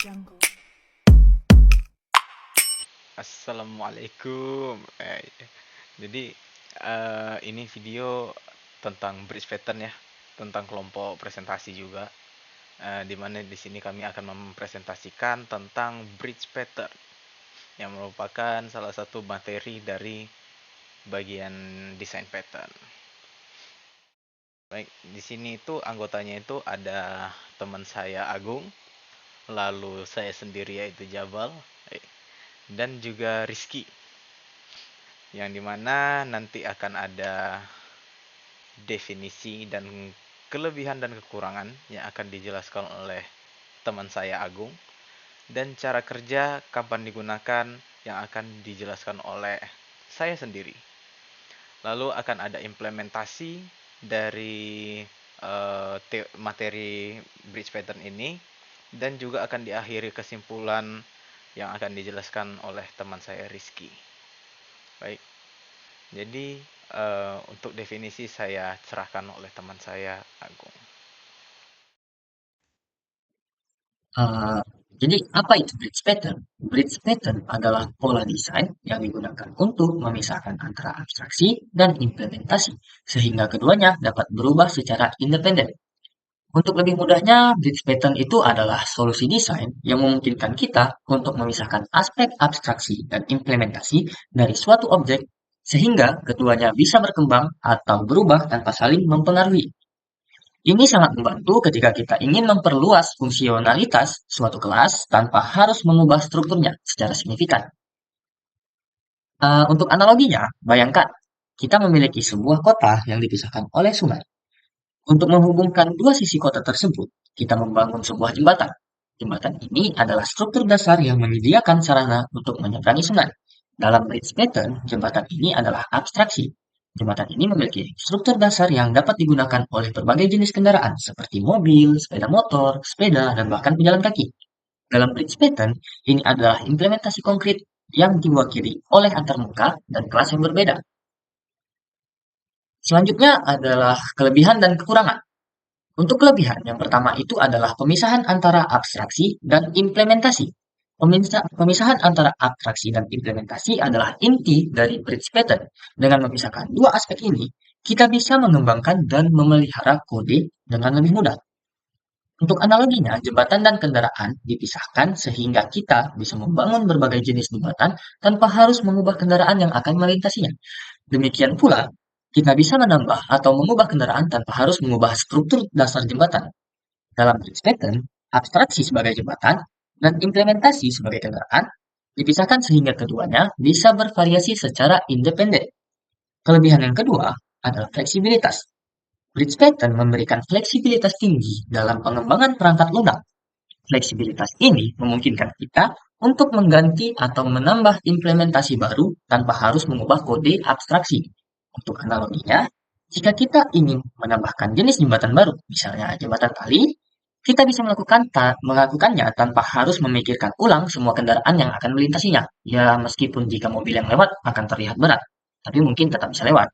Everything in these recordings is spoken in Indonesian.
Jungle. Assalamualaikum. Jadi ini video tentang bridge pattern ya, tentang kelompok presentasi juga. Di mana di sini kami akan mempresentasikan tentang bridge pattern yang merupakan salah satu materi dari bagian desain pattern. Baik, di sini itu anggotanya itu ada teman saya Agung, lalu saya sendiri yaitu Jabal, dan juga Rizky, yang dimana nanti akan ada definisi dan kelebihan dan kekurangan yang akan dijelaskan oleh teman saya Agung, dan cara kerja kapan digunakan yang akan dijelaskan oleh saya sendiri. Lalu akan ada implementasi dari materi bridge pattern ini, dan juga akan diakhiri kesimpulan yang akan dijelaskan oleh teman saya Rizky. Baik, jadi untuk definisi saya cerahkan oleh teman saya Agung. Uh, jadi apa itu bridge pattern? Bridge pattern adalah pola desain yang digunakan untuk memisahkan antara abstraksi dan implementasi, sehingga keduanya dapat berubah secara independen. Untuk lebih mudahnya, bridge pattern itu adalah solusi desain yang memungkinkan kita untuk memisahkan aspek abstraksi dan implementasi dari suatu objek, sehingga keduanya bisa berkembang atau berubah tanpa saling mempengaruhi. Ini sangat membantu ketika kita ingin memperluas fungsionalitas suatu kelas tanpa harus mengubah strukturnya secara signifikan. Untuk analoginya, bayangkan kita memiliki sebuah kota yang dipisahkan oleh sungai. Untuk menghubungkan dua sisi kota tersebut, kita membangun sebuah jembatan. Jembatan ini adalah struktur dasar yang menyediakan sarana untuk menyeberangi sungai. Dalam bridge pattern, jembatan ini adalah abstraksi. Jembatan ini memiliki struktur dasar yang dapat digunakan oleh berbagai jenis kendaraan seperti mobil, sepeda motor, sepeda, dan bahkan pejalan kaki. Dalam bridge pattern, ini adalah implementasi konkret yang diwakili oleh antarmuka dan kelas yang berbeda. Selanjutnya adalah kelebihan dan kekurangan. Untuk kelebihan, yang pertama itu adalah pemisahan antara abstraksi dan implementasi. Pemisahan antara abstraksi dan implementasi adalah inti dari bridge pattern. Dengan memisahkan dua aspek ini, kita bisa mengembangkan dan memelihara kode dengan lebih mudah. Untuk analoginya, jembatan dan kendaraan dipisahkan sehingga kita bisa membangun berbagai jenis jembatan tanpa harus mengubah kendaraan yang akan melintasinya. Demikian pula, kita bisa menambah atau mengubah kendaraan tanpa harus mengubah struktur dasar jembatan. Dalam bridge pattern, abstraksi sebagai jembatan dan implementasi sebagai kendaraan dipisahkan sehingga keduanya bisa bervariasi secara independen. Kelebihan yang kedua adalah fleksibilitas. Bridge pattern memberikan fleksibilitas tinggi dalam pengembangan perangkat lunak. Fleksibilitas ini memungkinkan kita untuk mengganti atau menambah implementasi baru tanpa harus mengubah kode abstraksi. Untuk analoginya, jika kita ingin menambahkan jenis jembatan baru, misalnya jembatan tali, kita bisa melakukannya tanpa harus memikirkan ulang semua kendaraan yang akan melintasinya. Ya, meskipun jika mobil yang lewat akan terlihat berat, tapi mungkin tetap bisa lewat.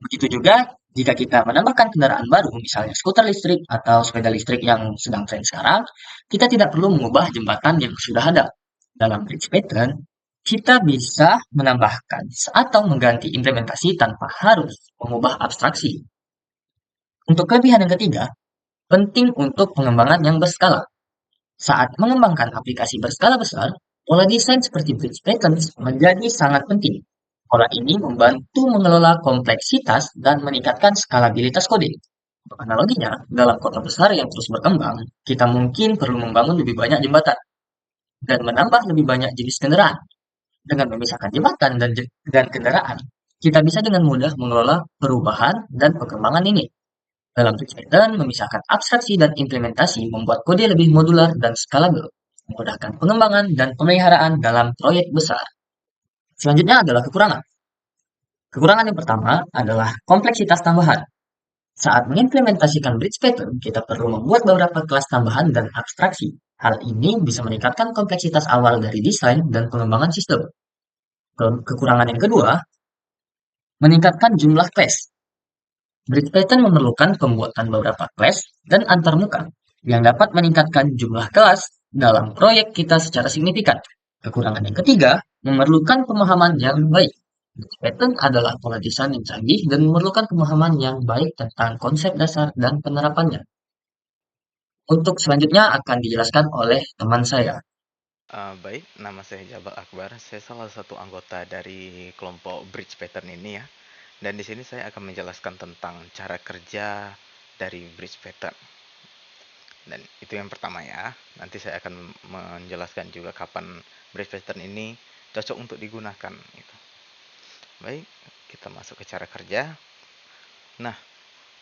Begitu juga jika kita menambahkan kendaraan baru, misalnya skuter listrik atau sepeda listrik yang sedang tren sekarang, kita tidak perlu mengubah jembatan yang sudah ada. Dalam bridge pattern, kita bisa menambahkan atau mengganti implementasi tanpa harus mengubah abstraksi. Untuk kelebihan yang ketiga, penting untuk pengembangan yang berskala. Saat mengembangkan aplikasi berskala besar, pola desain seperti bridge patterns menjadi sangat penting. Pola ini membantu mengelola kompleksitas dan meningkatkan skalabilitas kode. Untuk analoginya, dalam kota besar yang terus berkembang, kita mungkin perlu membangun lebih banyak jembatan dan menambah lebih banyak jenis kendaraan. Dengan memisahkan jembatan dan kendaraan, kita bisa dengan mudah mengelola perubahan dan perkembangan ini. Dalam bridge pattern, memisahkan abstraksi dan implementasi membuat kode lebih modular dan scalable, memudahkan pengembangan dan pemeliharaan dalam proyek besar. Selanjutnya adalah kekurangan. Kekurangan yang pertama adalah kompleksitas tambahan. Saat mengimplementasikan bridge pattern, kita perlu membuat beberapa kelas tambahan dan abstraksi. Hal ini bisa meningkatkan kompleksitas awal dari desain dan pengembangan sistem. Kekurangan yang kedua, meningkatkan jumlah class. Bridge pattern memerlukan pembuatan beberapa class dan antarmuka yang dapat meningkatkan jumlah kelas dalam proyek kita secara signifikan. Kekurangan yang ketiga, memerlukan pemahaman yang baik. Pattern adalah pola desain yang canggih dan memerlukan pemahaman yang baik tentang konsep dasar dan penerapannya. Untuk selanjutnya akan dijelaskan oleh teman saya. Baik, nama saya Jabal Akbar. Saya salah satu anggota dari kelompok Bridge Pattern ini ya. Dan di sini saya akan menjelaskan tentang cara kerja dari Bridge Pattern. Dan itu yang pertama ya. Nanti saya akan menjelaskan juga kapan Bridge Pattern ini cocok untuk digunakan. Gitu. Baik, kita masuk ke cara kerja. Nah,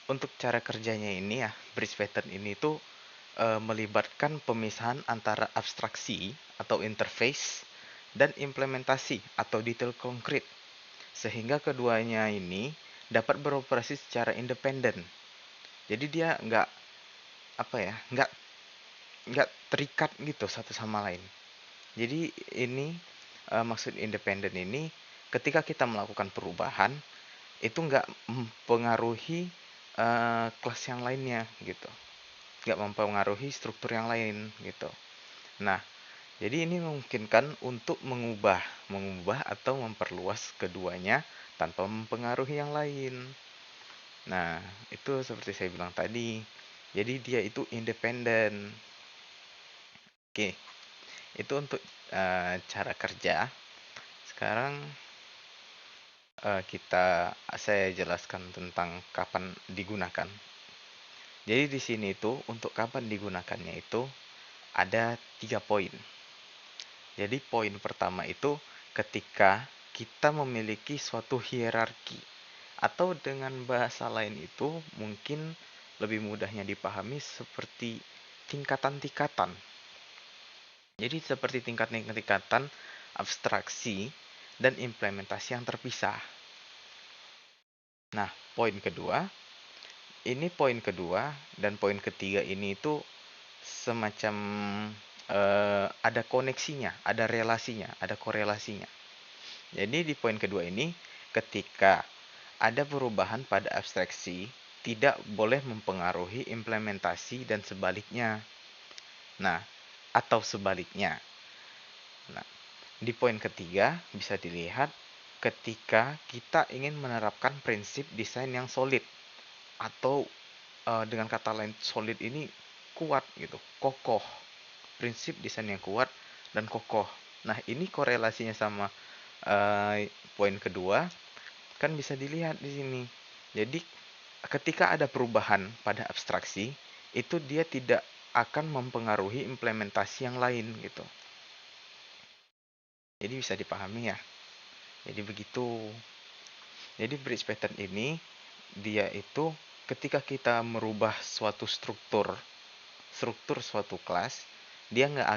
untuk cara kerjanya ini ya, Bridge Pattern ini tuh melibatkan pemisahan antara abstraksi atau interface dan implementasi atau detail konkret, sehingga keduanya ini dapat beroperasi secara independen. Jadi dia nggak terikat gitu satu sama lain. Jadi ini maksud independen ini ketika kita melakukan perubahan itu nggak mempengaruhi kelas yang lainnya gitu, nggak mempengaruhi struktur yang lain gitu. Nah, jadi ini memungkinkan untuk mengubah atau memperluas keduanya tanpa mempengaruhi yang lain. Nah, itu seperti saya bilang tadi. Jadi dia itu independen. Oke, itu untuk cara kerja. Sekarang saya jelaskan tentang kapan digunakan. Jadi di sini itu untuk kapan digunakannya itu ada 3 poin. Jadi poin pertama itu ketika kita memiliki suatu hierarki, atau dengan bahasa lain itu mungkin lebih mudahnya dipahami seperti tingkatan-tingkatan. Jadi seperti tingkatan abstraksi dan implementasi yang terpisah. Nah, poin kedua dan poin ketiga ini itu semacam ada koneksinya, ada relasinya, ada korelasinya. Jadi di poin kedua ini, ketika ada perubahan pada abstraksi, tidak boleh mempengaruhi implementasi dan sebaliknya. Nah, atau sebaliknya. Nah, di poin ketiga bisa dilihat ketika kita ingin menerapkan prinsip desain yang solid, atau dengan kata lain solid ini kuat gitu, kokoh. Prinsip desain yang kuat dan kokoh. Nah, ini korelasinya sama poin kedua kan bisa dilihat di sini. Jadi ketika ada perubahan pada abstraksi, itu dia tidak akan mempengaruhi implementasi yang lain gitu. Jadi bisa dipahami ya. Jadi begitu. Jadi bridge pattern ini dia itu ketika kita merubah suatu struktur suatu kelas, dia nggak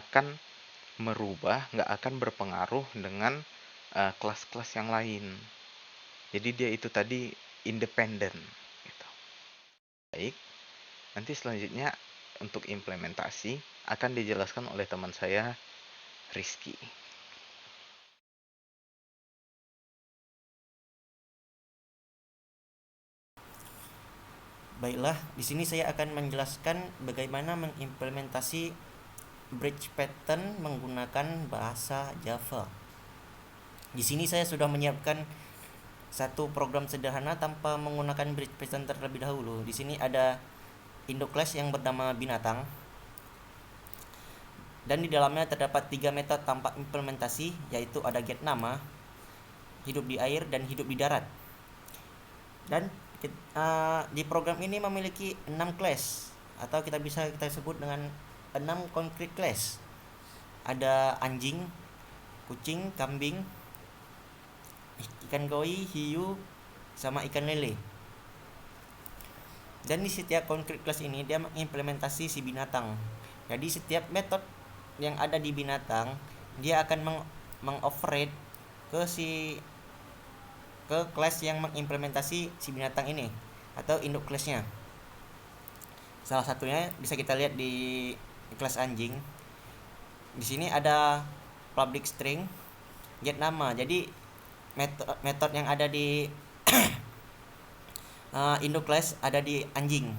akan berpengaruh dengan kelas-kelas yang lain. Jadi dia itu tadi independen. Gitu. Baik, nanti selanjutnya untuk implementasi akan dijelaskan oleh teman saya, Rizky. Baiklah, di sini saya akan menjelaskan bagaimana mengimplementasi bridge pattern menggunakan bahasa Java. Di sini saya sudah menyiapkan satu program sederhana tanpa menggunakan bridge pattern terlebih dahulu. Di sini ada Indo class yang bernama binatang, dan di dalamnya terdapat 3 metode tanpa implementasi, yaitu ada get nama, hidup di air, dan hidup di darat. Dan di program ini memiliki 6 class, atau kita sebut dengan 6 concrete class. Ada anjing, kucing, kambing, ikan koi, hiu, sama ikan lele. Dan di setiap concrete class ini dia mengimplementasi si binatang. Jadi setiap metode yang ada di binatang dia akan mengoverride ke kelas yang mengimplementasi si binatang ini atau induk kelasnya. Salah satunya bisa kita lihat di kelas anjing. Di sini ada public string get nama. Jadi metode yang ada di induk class ada di anjing.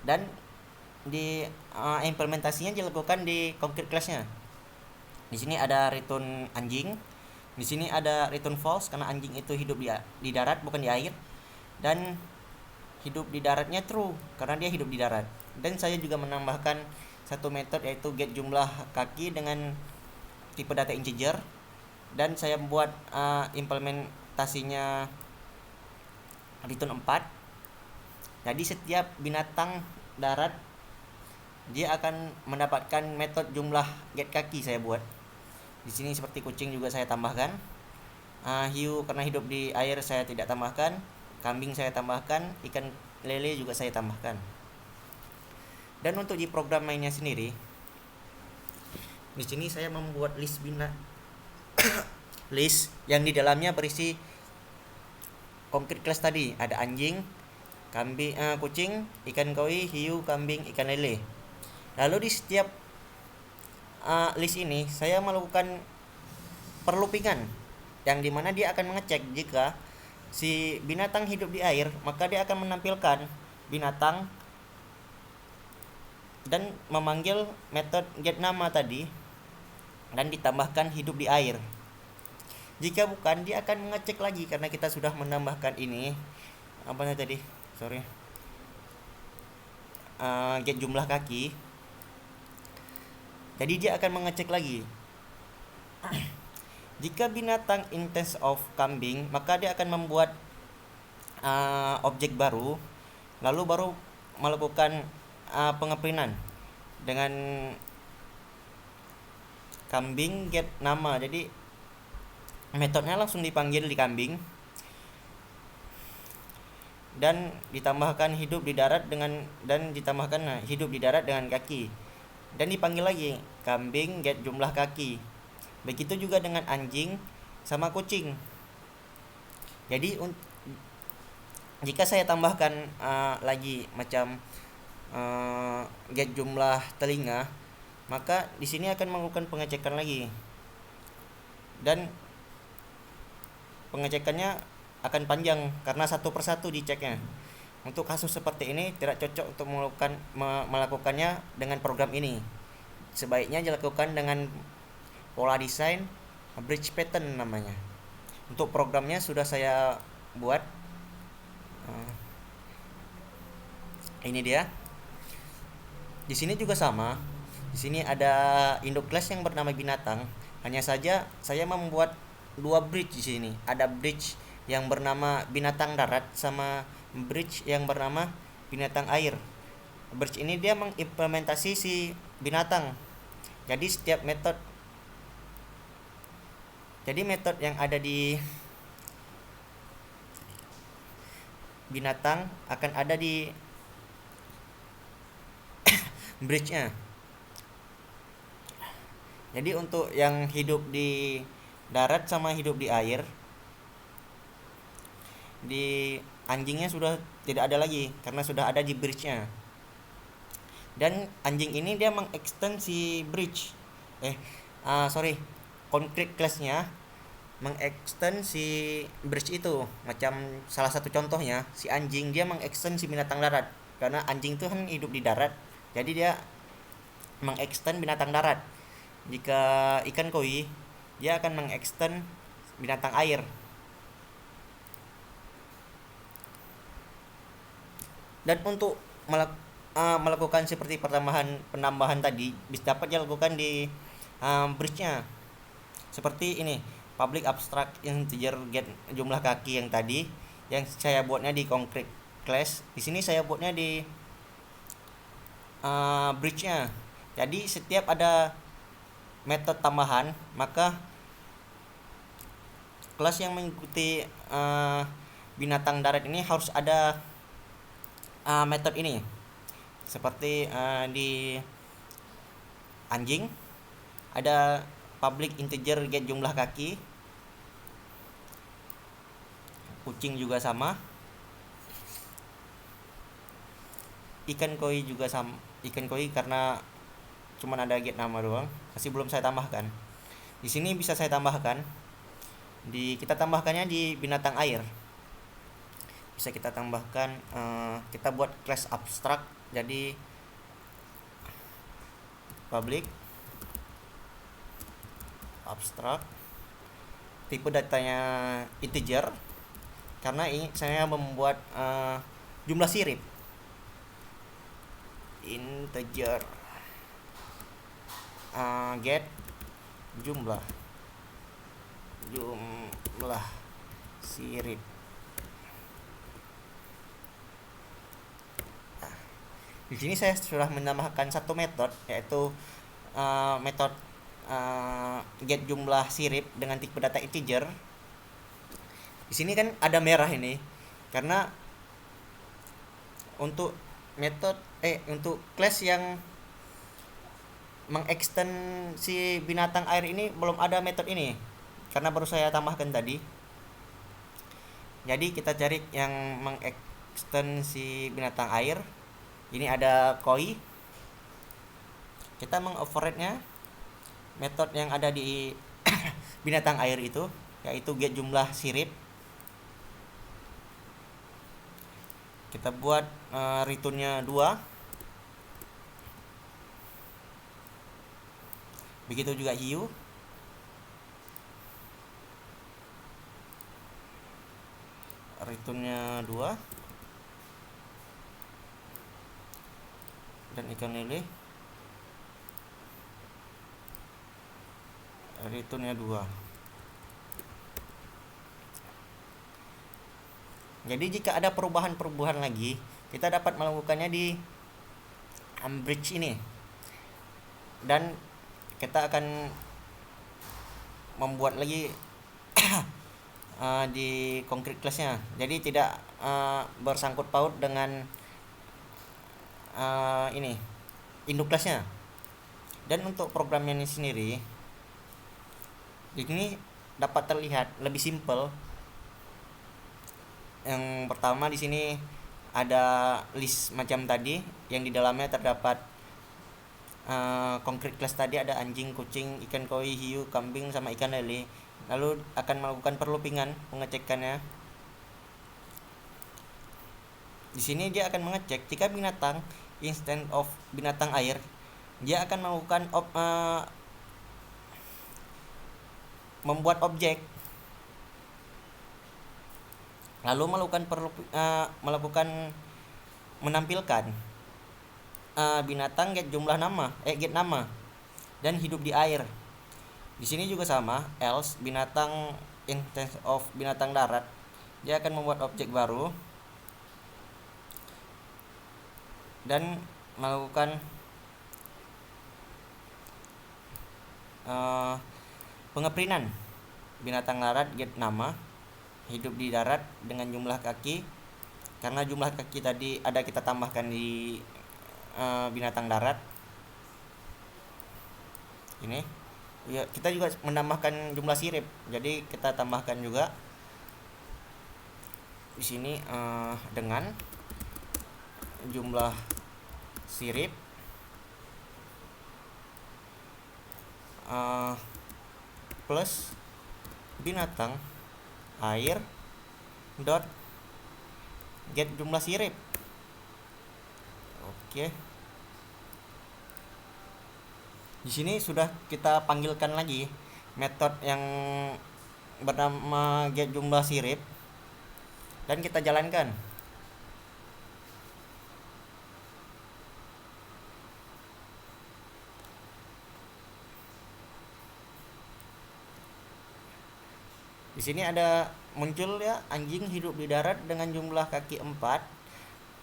Dan implementasinya dilakukan di concrete class-nya. Di sini ada return anjing, di sini ada return false karena anjing itu hidup di darat bukan di air, dan hidup di daratnya true karena dia hidup di darat. Dan saya juga menambahkan satu metode yaitu get jumlah kaki dengan tipe data integer, dan saya buat implementasinya return 4. Jadi setiap binatang darat dia akan mendapatkan metode jumlah get kaki saya buat. Di sini seperti kucing juga saya tambahkan. Hiu karena hidup di air saya tidak tambahkan. Kambing saya tambahkan, ikan lele juga saya tambahkan. Dan untuk di program mainnya sendiri, di sini saya membuat list list yang di dalamnya berisi concrete class tadi. Ada anjing, kambing, kucing, ikan koi, hiu, kambing, ikan lele. Lalu di setiap list ini saya melakukan perloopingan yang dimana dia akan mengecek jika si binatang hidup di air, maka dia akan menampilkan binatang dan memanggil metode get nama tadi dan ditambahkan hidup di air. Jika bukan, dia akan mengecek lagi karena kita sudah menambahkan ini tadi, get jumlah kaki. Jadi dia akan mengecek lagi. Jika binatang instance of kambing, maka dia akan membuat objek baru, lalu baru melakukan pengeprinan dengan kambing get nama. Jadi metodenya langsung dipanggil di kambing dan ditambahkan hidup di darat dengan hidup di darat dengan kaki, dan dipanggil lagi kambing get jumlah kaki. Begitu juga dengan anjing sama kucing. Jadi jika saya tambahkan lagi macam get jumlah telinga, maka di sini akan melakukan pengecekan lagi, dan pengecekannya akan panjang karena satu persatu diceknya. Untuk kasus seperti ini tidak cocok untuk melakukannya dengan program ini. Sebaiknya dilakukan dengan pola desain bridge pattern namanya. Untuk programnya sudah saya buat. Ini dia. Di sini juga sama. Di sini ada induk class yang bernama binatang. Hanya saja saya membuat dua bridge di sini. Ada bridge yang bernama binatang darat sama bridge yang bernama binatang air. Bridge ini dia mengimplementasi si binatang. Jadi setiap metode yang ada di binatang akan ada di bridge-nya. Jadi untuk yang hidup di darat sama hidup di air, di anjingnya sudah tidak ada lagi karena sudah ada di bridge-nya. Dan anjing ini dia mengextend si bridge. Concrete class-nya mengextend si bridge itu. Macam salah satu contohnya, si anjing dia mengextend si binatang darat. Karena anjing itu kan hidup di darat, jadi dia mengextend binatang darat. Jika ikan koi, dia akan mengextend binatang air. Dan untuk melakukan seperti penambahan tadi bisa dapat dilakukan di bridge-nya. Seperti ini, public abstract integer get jumlah kaki yang tadi, yang saya buatnya di concrete class. Di sini saya buatnya di bridge-nya. Jadi setiap ada metode tambahan, maka kelas yang mengikuti binatang darat ini harus ada metode ini. Seperti di anjing ada public integer get jumlah kaki. Kucing juga sama. Ikan koi juga sama. Ikan koi karena cuman ada get nama doang, masih belum saya tambahkan. Di sini bisa saya tambahkan. Kita tambahkannya di binatang air. Bisa kita tambahkan, kita buat class abstract. Jadi public abstrak, tipe datanya integer karena ini saya membuat jumlah sirip integer, get jumlah sirip. Di sini saya sudah menambahkan satu metode, yaitu metode get jumlah sirip dengan tipe data integer. Di sini kan ada merah ini karena untuk untuk class yang mengextend si binatang air ini belum ada metode ini karena baru saya tambahkan tadi. Jadi kita cari yang mengextend si binatang air. Ini ada koi. Kita mengoverride-nya metode yang ada di binatang air itu, yaitu get jumlah sirip. Kita buat return-nya 2. Begitu juga hiu. Return-nya 2. Dan ikan lele return-nya 2. Jadi jika ada perubahan-perubahan lagi, kita dapat melakukannya di bridge ini. Dan kita akan membuat lagi di concrete class-nya. Jadi tidak bersangkut paut dengan ini induk class-nya. Dan untuk programnya ini sendiri, ini dapat terlihat lebih simple. Yang pertama di sini ada list macam tadi, yang di dalamnya terdapat concrete class tadi, ada anjing, kucing, ikan koi, hiu, kambing sama ikan lele. Lalu akan melakukan perloopingan pengecekannya. Di sini dia akan mengecek jika binatang instead of binatang air, dia akan melakukan membuat objek, lalu melakukan menampilkan binatang get nama dan hidup di air. Di sini juga sama, else binatang instead of binatang darat, dia akan membuat objek baru dan melakukan pengeprintan binatang darat get nama, hidup di darat dengan jumlah kaki. Karena jumlah kaki tadi ada kita tambahkan di binatang darat. Ini ya, kita juga menambahkan jumlah sirip. Jadi kita tambahkan juga di sini dengan jumlah sirip plus binatang air dot get jumlah sirip. Oke. Di sini sudah kita panggilkan lagi metode yang bernama get jumlah sirip dan kita jalankan. Di sini ada muncul ya, anjing hidup di darat dengan jumlah kaki 4,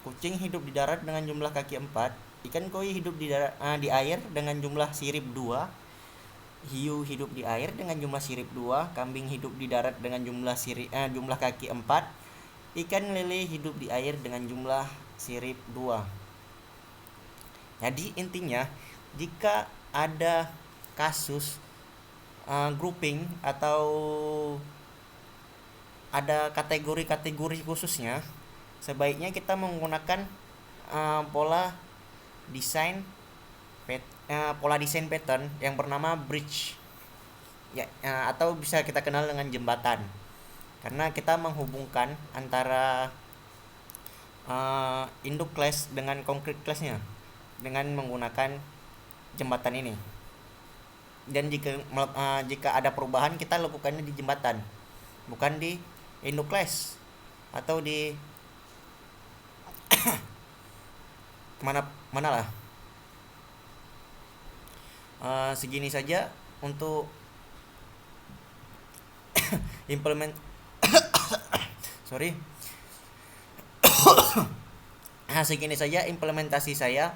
kucing hidup di darat dengan jumlah kaki 4, ikan koi hidup di air dengan jumlah sirip 2, hiu hidup di air dengan jumlah sirip 2, kambing hidup di darat dengan jumlah kaki 4, ikan lele hidup di air dengan jumlah sirip 2. Jadi intinya, jika ada kasus grouping atau ada kategori-kategori khususnya, sebaiknya kita menggunakan pola desain pattern yang bernama bridge ya, atau bisa kita kenal dengan jembatan, karena kita menghubungkan antara induk class dengan concrete class-nya dengan menggunakan jembatan ini. Dan jika ada perubahan kita lakukannya di jembatan, bukan di nukleus atau di mana mana lah. Segini saja untuk implement sorry. Segini saja implementasi saya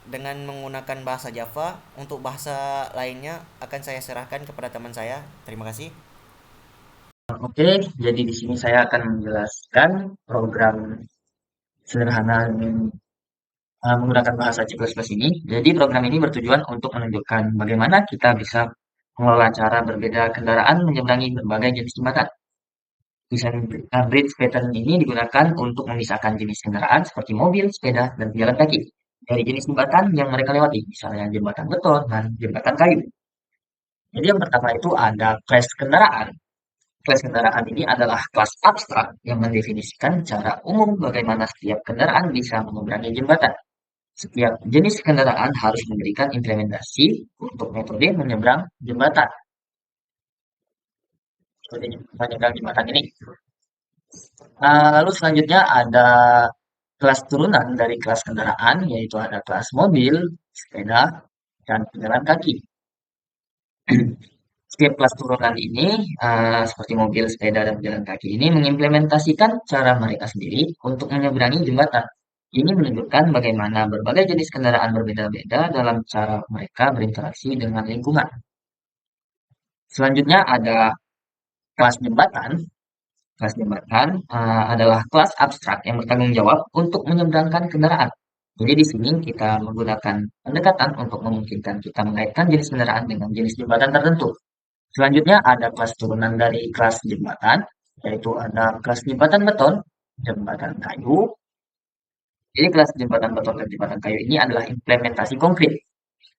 dengan menggunakan bahasa Java. Untuk bahasa lainnya akan saya serahkan kepada teman saya. Terima kasih. Oke, jadi di sini saya akan menjelaskan program sederhana menggunakan bahasa C++ ini. Jadi program ini bertujuan untuk menunjukkan bagaimana kita bisa mengelola cara berbeda kendaraan menyeberangi berbagai jenis jembatan. Desain bridge pattern ini digunakan untuk memisahkan jenis kendaraan seperti mobil, sepeda, dan pejalan kaki dari jenis jembatan yang mereka lewati, misalnya jembatan beton dan jembatan kayu. Jadi yang pertama itu ada kelas kendaraan. Kelas kendaraan ini adalah kelas abstrak yang mendefinisikan cara umum bagaimana setiap kendaraan bisa menyeberangi jembatan. Setiap jenis kendaraan harus memberikan implementasi untuk metode menyeberang jembatan. Metode menyeberang jembatan ini. Lalu selanjutnya ada kelas turunan dari kelas kendaraan, yaitu ada kelas mobil, sepeda, dan pejalan kaki. Setiap kelas turunan ini, seperti mobil, sepeda, dan pejalan kaki ini mengimplementasikan cara mereka sendiri untuk menyeberangi jembatan. Ini menunjukkan bagaimana berbagai jenis kendaraan berbeda-beda dalam cara mereka berinteraksi dengan lingkungan. Selanjutnya ada kelas jembatan. Kelas jembatan adalah kelas abstrak yang bertanggung jawab untuk menyeberangkan kendaraan. Jadi di sini kita menggunakan pendekatan untuk memungkinkan kita mengaitkan jenis kendaraan dengan jenis jembatan tertentu. Selanjutnya ada kelas turunan dari kelas jembatan, yaitu ada kelas jembatan beton, jembatan kayu. Jadi kelas jembatan beton dan jembatan kayu ini adalah implementasi konkret.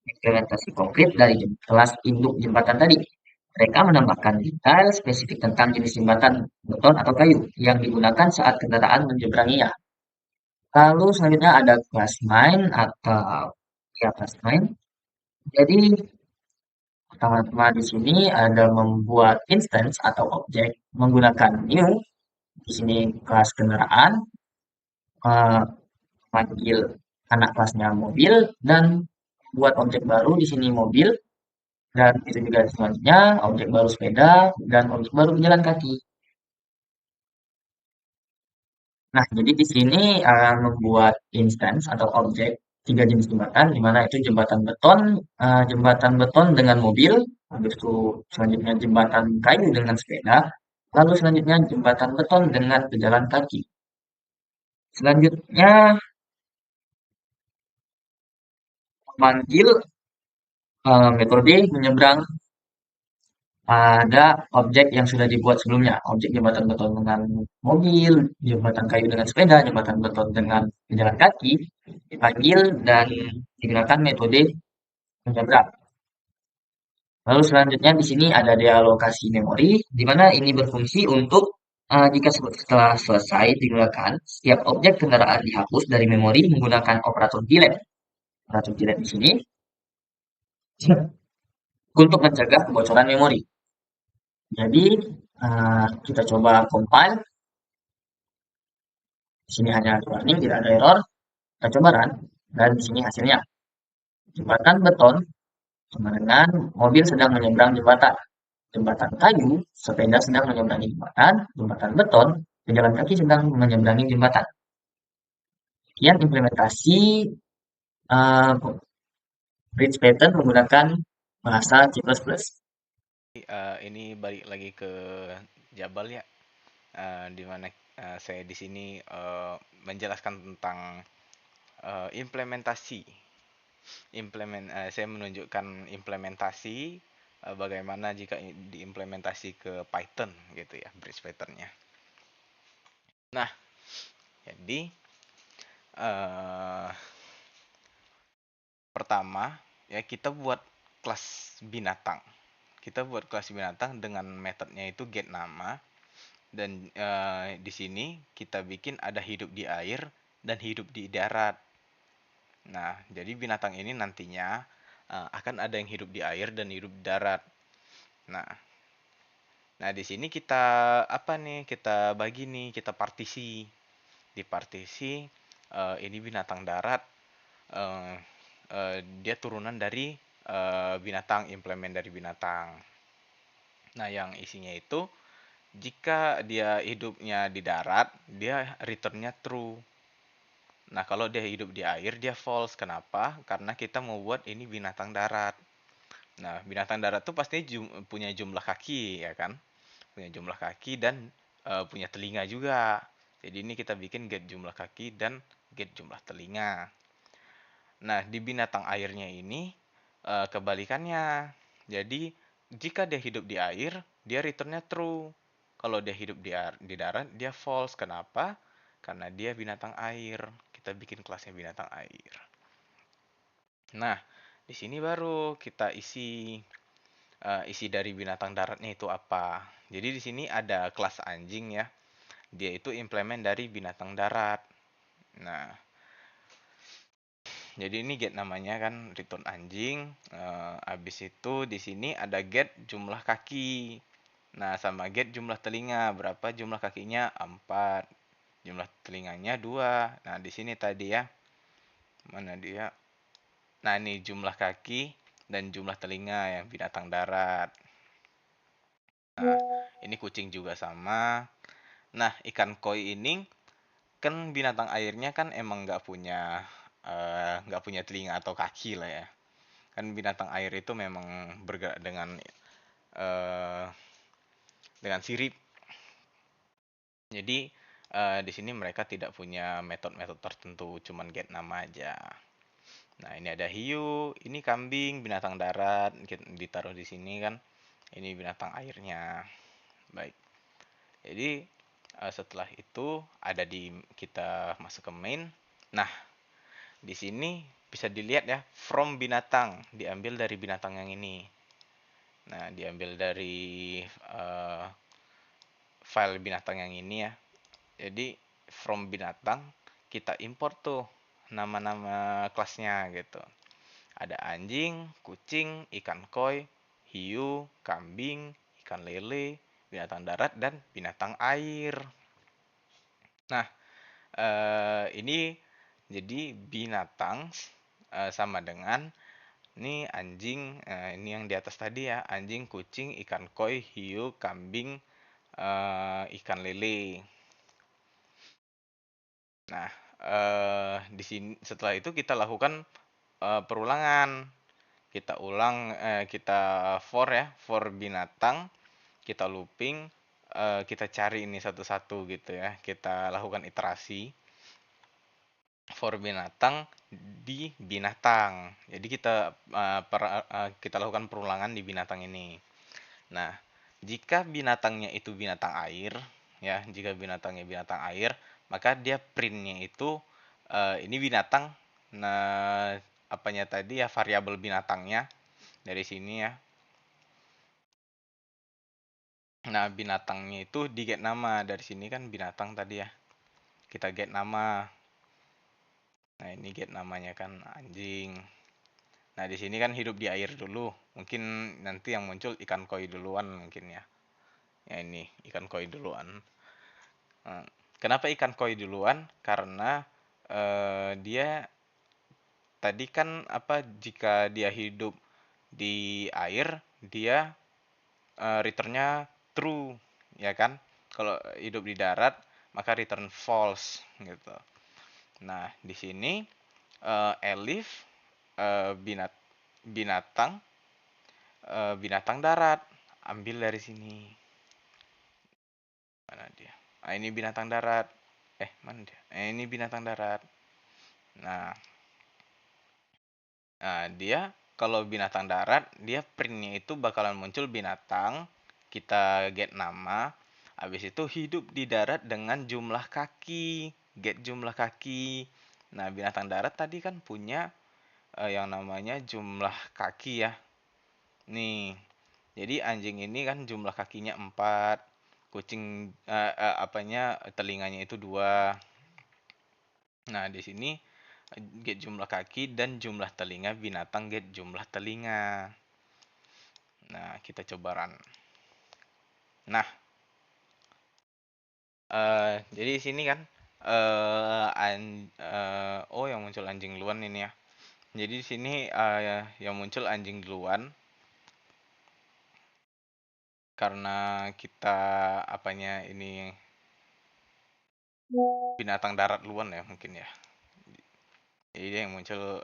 Implementasi konkret dari kelas induk jembatan tadi. Mereka menambahkan detail spesifik tentang jenis jembatan beton atau kayu yang digunakan saat kendaraan menyeberanginya. Lalu selanjutnya ada kelas main atau ya kelas main. Jadi pertama-tama di sini ada membuat instance atau objek menggunakan new. Di sini kelas kendaraan, eh, panggil anak kelasnya mobil dan buat objek baru di sini mobil dan itu juga selanjutnya objek baru sepeda dan objek baru pejalan kaki. Nah, jadi di sini membuat instance atau objek tiga jenis jembatan, di mana itu jembatan beton dengan mobil, habis itu selanjutnya jembatan kayu dengan sepeda, lalu selanjutnya jembatan beton dengan pejalan kaki. Selanjutnya memanggil metode menyeberang ada objek yang sudah dibuat sebelumnya, objek jembatan beton dengan mobil, jembatan kayu dengan sepeda, jembatan beton dengan pejalan kaki, dipanggil dan digunakan metode menyeberang. Lalu selanjutnya di sini ada dealokasi memori, di mana ini berfungsi untuk jika setelah selesai digunakan, setiap objek kendaraan dihapus dari memori menggunakan operator delete. Operator delete di sini untuk mencegah kebocoran memori. Jadi kita coba compile. Di sini hanya ada warning, tidak ada error. Kita coba run dan di sini hasilnya. Jembatan beton sama dengan mobil sedang menyeberang jembatan. Jembatan kayu, sepeda sedang menyeberangi jembatan. Jembatan beton, pejalan kaki sedang menyeberangi jembatan. Sekian implementasi uh, bridge pattern menggunakan bahasa C++. Ini balik lagi ke Jabal ya, di mana saya di sini menjelaskan tentang implementasi. Saya menunjukkan implementasi bagaimana jika diimplementasi ke Python gitu ya, bridge patternnya. Nah, jadi pertama ya kita buat kelas binatang. Kita buat kelas binatang dengan metodenya itu get nama dan di sini kita bikin ada hidup di air dan hidup di darat. Nah, jadi binatang ini nantinya akan ada yang hidup di air dan hidup di darat. Nah, nah di sini kita apa nih? Kita bagi nih, kita partisi. Di partisi ini binatang darat, eh, dia turunan dari binatang, implemen dari binatang. Nah, yang isinya itu jika dia hidupnya di darat, dia returnnya true. Nah, kalau dia hidup di air, dia false. Kenapa? Karena kita mau buat ini binatang darat. Nah, binatang darat tuh pasti punya jumlah kaki, ya kan? Punya jumlah kaki dan punya telinga juga. Jadi ini kita bikin get jumlah kaki dan get jumlah telinga. Nah, di binatang airnya ini kebalikannya. Jadi, jika dia hidup di air, dia returnnya true. Kalau dia hidup di darat, dia false. Kenapa? Karena dia binatang air. Kita bikin kelasnya binatang air. Nah, di sini baru kita isi dari binatang daratnya itu apa. Jadi di sini ada kelas anjing ya. Dia itu implement dari binatang darat. Nah, jadi ini get namanya kan return anjing. Habis itu di sini ada get jumlah kaki. Nah, sama get jumlah telinga. Berapa jumlah kakinya? 4. Jumlah telinganya 2. Nah, di sini tadi ya. Mana dia? Nah, ini jumlah kaki dan jumlah telinga yang binatang darat. Nah, ini kucing juga sama. Nah, ikan koi ini kan binatang airnya kan emang nggak punya telinga atau kaki lah ya. Kan binatang air itu memang bergerak eh, dengan sirip. Jadi di sini mereka tidak punya metode-metode tertentu, cuman get nama aja. Nah, ini ada hiu, ini kambing, binatang darat, ditaruh di sini kan. Ini binatang airnya. Baik. Jadi setelah itu kita masuk ke main. Nah, di sini bisa dilihat ya, from binatang, diambil dari binatang yang ini. Nah, diambil dari uh, file binatang yang ini ya. Jadi, from binatang, kita import tuh nama-nama kelasnya gitu. Ada anjing, kucing, ikan koi, hiu, kambing, ikan lele, binatang darat, dan binatang air. Nah, ini jadi binatang sama dengan ini anjing, ini yang di atas tadi ya, anjing, kucing, ikan koi, hiu, kambing, ikan lele. Nah, di sini setelah itu kita lakukan perulangan. Kita ulang, kita for binatang, kita looping, kita cari ini satu-satu gitu ya. Kita lakukan iterasi for binatang di binatang. Jadi kita lakukan perulangan di binatang ini. Nah, jika binatangnya itu binatang air, ya, jika binatangnya binatang air, maka dia printnya itu ini binatang, nah apanya tadi ya, variabel binatangnya dari sini ya. Nah, binatangnya itu di get nama dari sini kan binatang tadi ya. Kita get nama. Nah, ini get namanya kan anjing. Nah, di sini kan hidup di air dulu. Mungkin nanti yang muncul ikan koi duluan mungkin ya. Ya ini ikan koi duluan. Nah, kenapa ikan koi duluan? Karena dia tadi kan apa, jika dia hidup di air, dia returnnya true, ya kan? Kalau hidup di darat, maka return false gitu. Nah, di sini Elif binatang binatang darat, ambil dari sini. Mana dia? Nah, ini binatang darat. Mana dia? Ini binatang darat. Nah, dia kalau binatang darat, dia printnya itu bakalan muncul binatang, kita get nama, habis itu hidup di darat dengan jumlah kaki, get jumlah kaki. Nah, binatang darat tadi kan punya yang namanya jumlah kaki ya. Nih, jadi anjing ini kan jumlah kakinya 4, kucing telinganya itu 2. Nah, di sini get jumlah kaki, dan jumlah telinga binatang get jumlah telinga. Nah, kita coba run. Nah, jadi di sini kan oh, yang muncul anjing duluan ini ya. Jadi di sini yang muncul anjing duluan karena kita apanya ini binatang darat duluan ya mungkin ya. Jadi dia yang muncul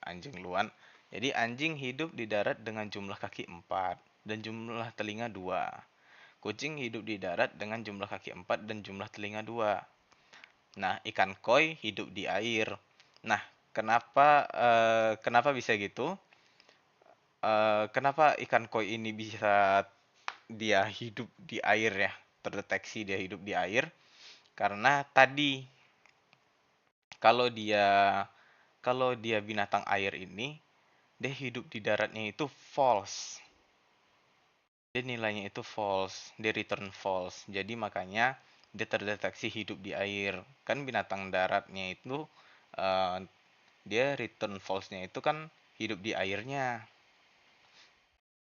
anjing duluan. Jadi anjing hidup di darat dengan jumlah kaki 4 dan jumlah telinga 2. Kucing hidup di darat dengan jumlah kaki 4 dan jumlah telinga 2. Nah, ikan koi hidup di air. Nah, kenapa bisa gitu? Kenapa ikan koi ini bisa dia hidup di air ya? Terdeteksi dia hidup di air karena tadi kalau dia kalau dia binatang air ini dia hidup di daratnya itu false. Dia nilainya itu false, dia return false. Jadi makanya dia terdeteksi hidup di air. Kan binatang daratnya itu eh, dia return false-nya itu kan hidup di airnya.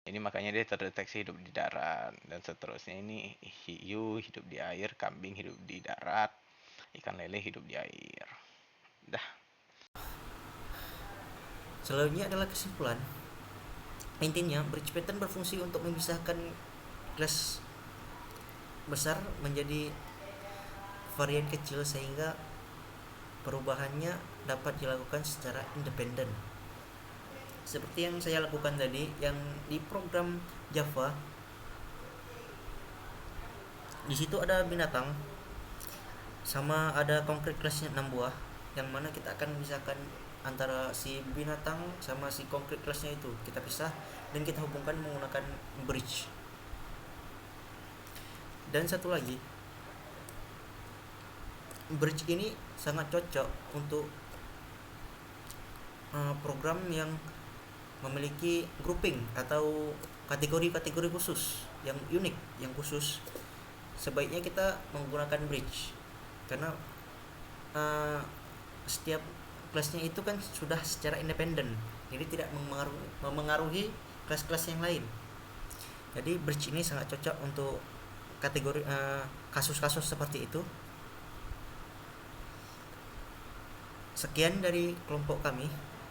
Ini makanya dia terdeteksi hidup di darat dan seterusnya. Ini hiu hidup di air, kambing hidup di darat, ikan lele hidup di air. Dah. Selanjutnya adalah kesimpulan. Intinya, bridge pattern berfungsi untuk memisahkan kelas besar menjadi varian kecil sehingga perubahannya dapat dilakukan secara independen. Seperti yang saya lakukan tadi, yang di program Java, di situ ada binatang sama ada concrete classnya 6 buah, yang mana kita akan misahkan antara si binatang sama si concrete classnya itu kita pisah dan kita hubungkan menggunakan bridge. Dan satu lagi, bridge ini sangat cocok untuk program yang memiliki grouping atau kategori-kategori khusus yang unik, yang khusus. Sebaiknya kita menggunakan bridge karena setiap kelasnya itu kan sudah secara independen, jadi tidak memengaruhi kelas-kelas yang lain. Jadi bridge ini sangat cocok untuk kategori kasus-kasus seperti itu. Sekian dari kelompok kami.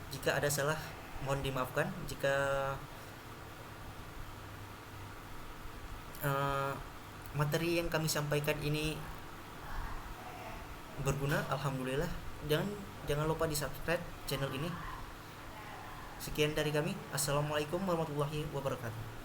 Jika ada salah, mohon dimaafkan. Jika materi yang kami sampaikan ini berguna, alhamdulillah. Jangan lupa di subscribe channel ini. Sekian dari kami. Assalamualaikum warahmatullahi wabarakatuh.